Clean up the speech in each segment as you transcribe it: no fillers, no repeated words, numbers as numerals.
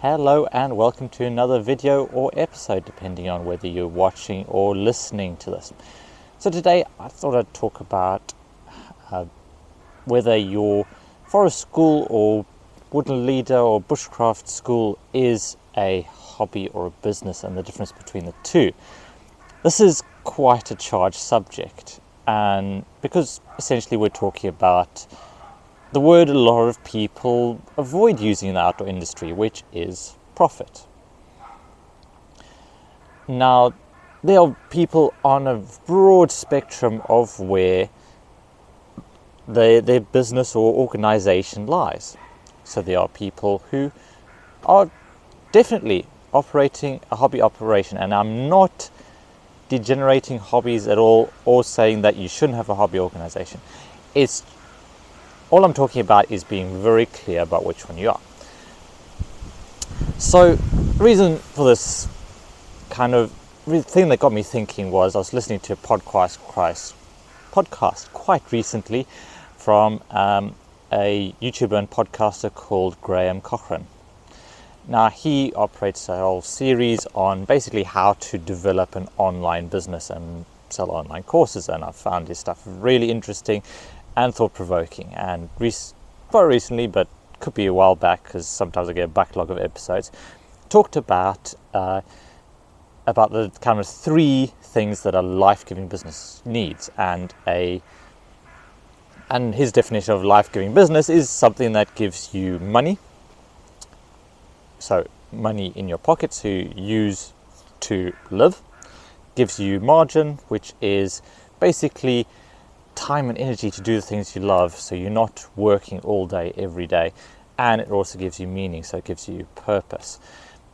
Hello and welcome to another video or episode, depending on whether you're watching or listening to this. So today I thought I'd talk about whether your forest school or woodland leader or bushcraft school is a hobby or a business and the difference between the two. This is quite a charged subject, and because essentially we're talking about the word a lot of people avoid using in the outdoor industry, which is profit. Now, there are people on a broad spectrum of where their business or organization lies. So there are people who are definitely operating a hobby operation, and I'm not degenerating hobbies at all or saying that you shouldn't have a hobby organization. All I'm talking about is being very clear about which one you are. So the reason for this kind of thing that got me thinking was I was listening to a podcast quite recently from a YouTuber and podcaster called Graham Cochran. Now he operates a whole series on basically how to develop an online business and sell online courses, and I found his stuff really interesting and thought-provoking, and quite recently, but could be a while back because sometimes I get a backlog of episodes, talked about the kind of three things that a life-giving business needs, and his definition of life-giving business is something that gives you money, so money in your pockets to use to live, gives you margin, which is basically time and energy to do the things you love, so you're not working all day every day, and it also gives you meaning, so it gives you purpose.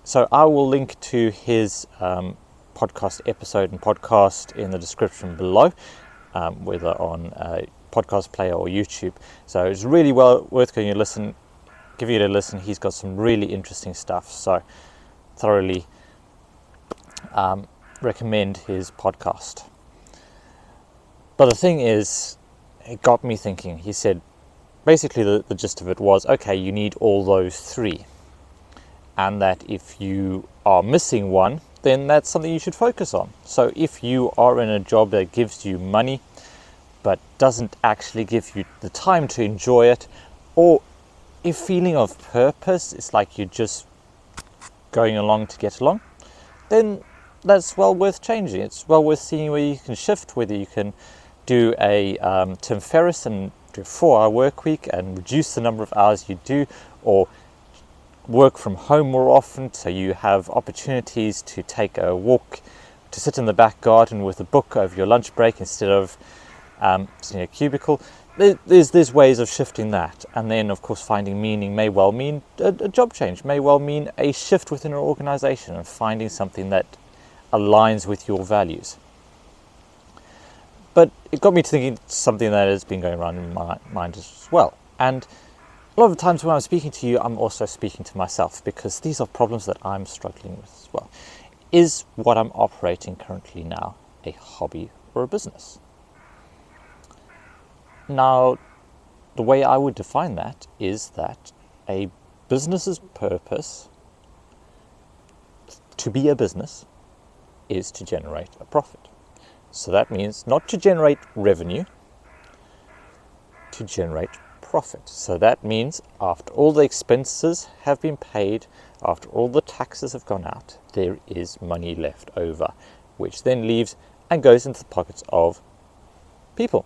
So I will link to his podcast episode and podcast in the description below, whether on a podcast player or YouTube. So it's really well worth going to listen, give it a listen. He's got some really interesting stuff, so thoroughly recommend his podcast. But the thing is, it got me thinking. He said, basically the gist of it was, okay, you need all those three. And that if you are missing one, then that's something you should focus on. So if you are in a job that gives you money, but doesn't actually give you the time to enjoy it, or a feeling of purpose, it's like you're just going along to get along, then that's well worth changing. It's well worth seeing where you can shift, whether you can do a Tim Ferriss and do a 4-hour work week and reduce the number of hours you do, or work from home more often so you have opportunities to take a walk, to sit in the back garden with a book over your lunch break instead of sitting in a cubicle. There's ways of shifting that, and then of course finding meaning may well mean a job change, may well mean a shift within an organization and finding something that aligns with your values. But it got me to thinking something that has been going around in my mind as well. And a lot of the times when I'm speaking to you, I'm also speaking to myself, because these are problems that I'm struggling with as well. Is what I'm operating currently now a hobby or a business? Now, the way I would define that is that a business's purpose to be a business is to generate a profit. So that means not to generate revenue, to generate profit. So that means after all the expenses have been paid, after all the taxes have gone out, there is money left over, which then leaves and goes into the pockets of people.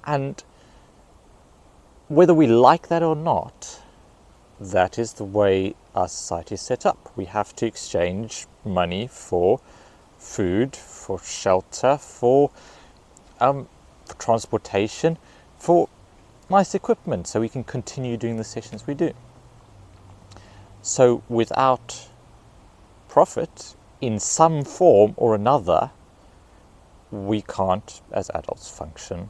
And whether we like that or not, that is the way our society is set up. We have to exchange money for food, for shelter, for transportation, for nice equipment, so we can continue doing the sessions we do. So without profit in some form or another, we can't as adults function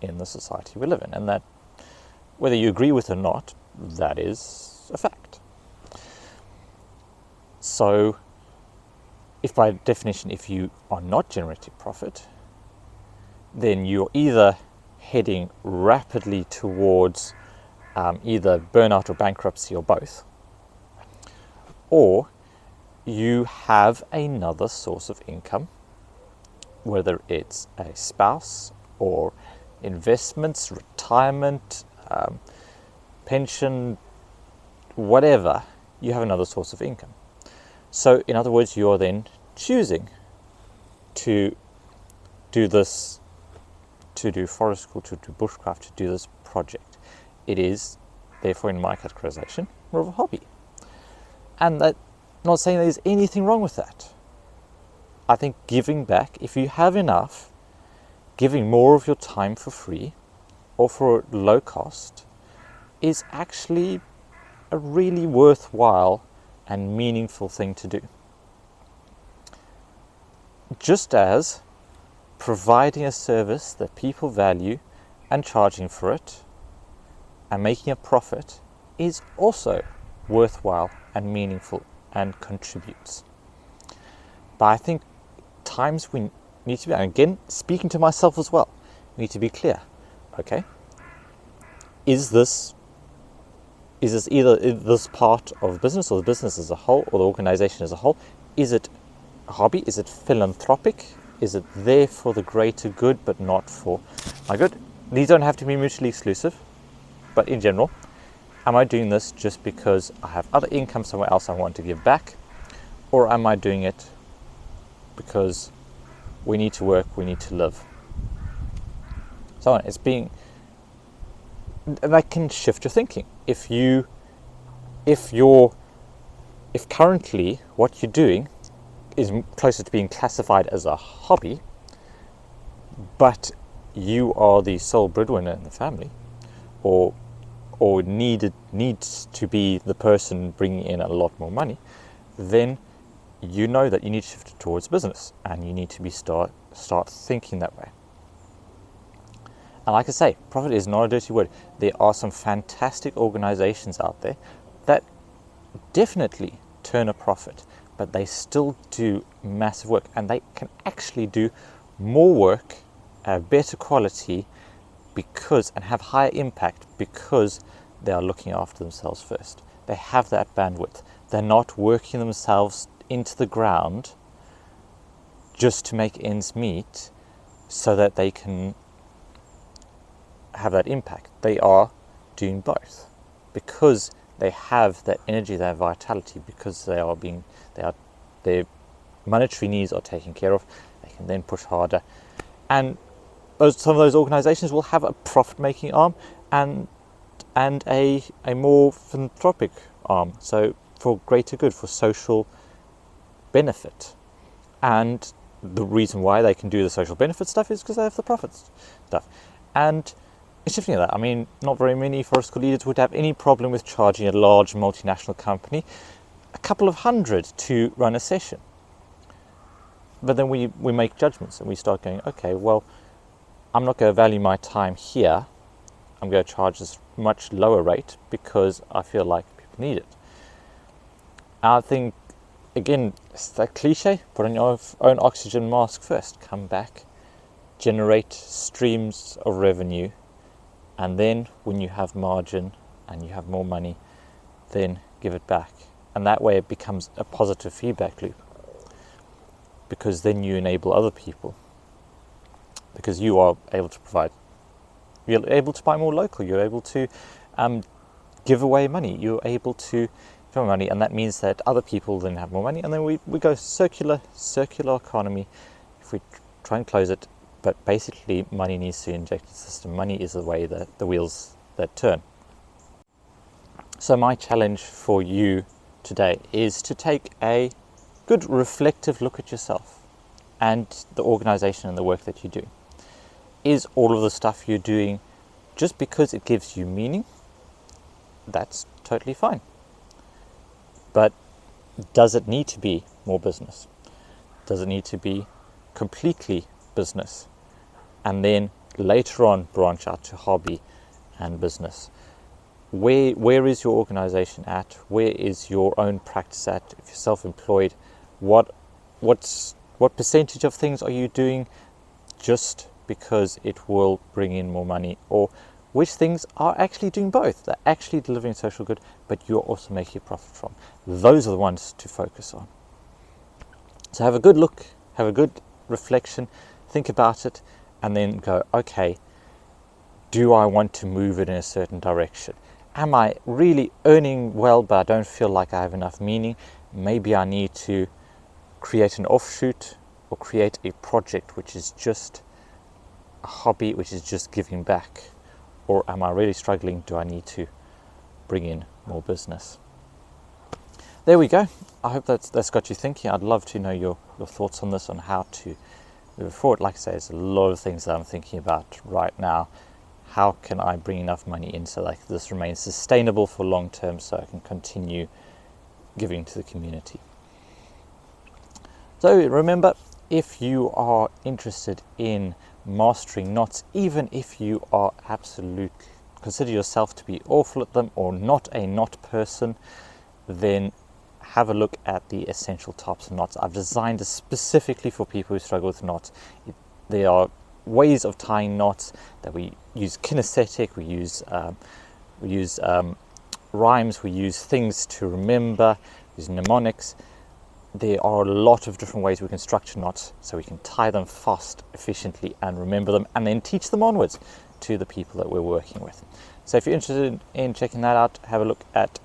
in the society we live in, and that, whether you agree with it or not, that is a fact. So if by definition, if you are not generating profit, then you're either heading rapidly towards either burnout or bankruptcy or both, or you have another source of income, whether it's a spouse or investments, retirement, pension, whatever, you have another source of income. So in other words, you are then choosing to do this, to do forest school, to do bushcraft, to do this project. It is, therefore, in my categorization, more of a hobby. And that, not saying there's anything wrong with that. I think giving back, if you have enough, giving more of your time for free or for low cost is actually a really worthwhile and meaningful thing to do. Just as providing a service that people value and charging for it and making a profit is also worthwhile and meaningful and contributes. But I think times we need to be, and again, speaking to myself as well, we need to be clear. Okay, is this either this part of business, or the business as a whole, or the organization as a whole? Is it a hobby? Is it philanthropic? Is it there for the greater good but not for my good? These don't have to be mutually exclusive, but in general, am I doing this just because I have other income somewhere else I want to give back? Or am I doing it because we need to work, we need to live? So it's being, and that can shift your thinking. If currently what you're doing is closer to being classified as a hobby, but you are the sole breadwinner in the family, or needs to be the person bringing in a lot more money, then you know that you need to shift it towards business, and you need to start thinking that way. And like I say, profit is not a dirty word. There are some fantastic organizations out there that definitely turn a profit, but they still do massive work, and they can actually do more work at better quality and have higher impact because they are looking after themselves first. They have that bandwidth. They're not working themselves into the ground just to make ends meet so that they can have that impact. They are doing both because they have that energy, that vitality, because their monetary needs are taken care of. They can then push harder, and some of those organizations will have a profit-making arm and a more philanthropic arm, so for greater good, for social benefit. And the reason why they can do the social benefit stuff is because they have the profits stuff. And it's shifting that. I mean, not very many forest school leaders would have any problem with charging a large multinational company a couple of hundred to run a session. But then we make judgments and we start going, okay, well, I'm not going to value my time here. I'm going to charge this much lower rate because I feel like people need it. I think, again, it's that cliche, put on your own oxygen mask first, come back, generate streams of revenue, and then when you have margin and you have more money, then give it back. And that way it becomes a positive feedback loop, because then you enable other people, because you are able to provide, you're able to buy more local, you're able to give away money, you're able to give away money, and that means that other people then have more money, and then we go circular economy if we try and close it. But basically money needs to inject the system. Money is the way that the wheels that turn. So my challenge for you today is to take a good reflective look at yourself and the organization and the work that you do. Is all of the stuff you're doing just because it gives you meaning? That's totally fine. But does it need to be more business? Does it need to be completely business and then later on branch out to hobby and business? Where is your organization at? Where is your own practice at? If you're self-employed, what percentage of things are you doing just because it will bring in more money? Or which things are actually doing both. They're actually delivering social good, but you're also making a profit from. Those are the ones to focus on. So have a good look, have a good reflection, think about it, and then go, okay, do I want to move it in a certain direction? Am I really earning well, but I don't feel like I have enough meaning? Maybe I need to create an offshoot or create a project which is just a hobby, which is just giving back. Or am I really struggling? Do I need to bring in more business? There we go. I hope that's got you thinking. I'd love to know your thoughts on this, on how to move forward. Like I say, there's a lot of things that I'm thinking about right now. How can I bring enough money in so that this remains sustainable for long term, so I can continue giving to the community? So remember, if you are interested in mastering knots, even if you are consider yourself to be awful at them or not a knot person, then have a look at the essential types of knots. I've designed this specifically for people who struggle with knots. There are ways of tying knots that we use kinesthetic, we use rhymes, we use things to remember, we use mnemonics. There are a lot of different ways we can structure knots so we can tie them fast, efficiently, and remember them, and then teach them onwards to the people that we're working with. So if you're interested in checking that out, have a look at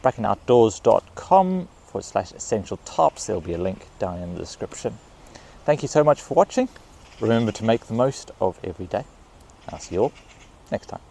brackenoutdoors.com/essential tarps. There'll be a link down in the description. Thank you so much for watching. Remember to make the most of every day. I'll see you all next time.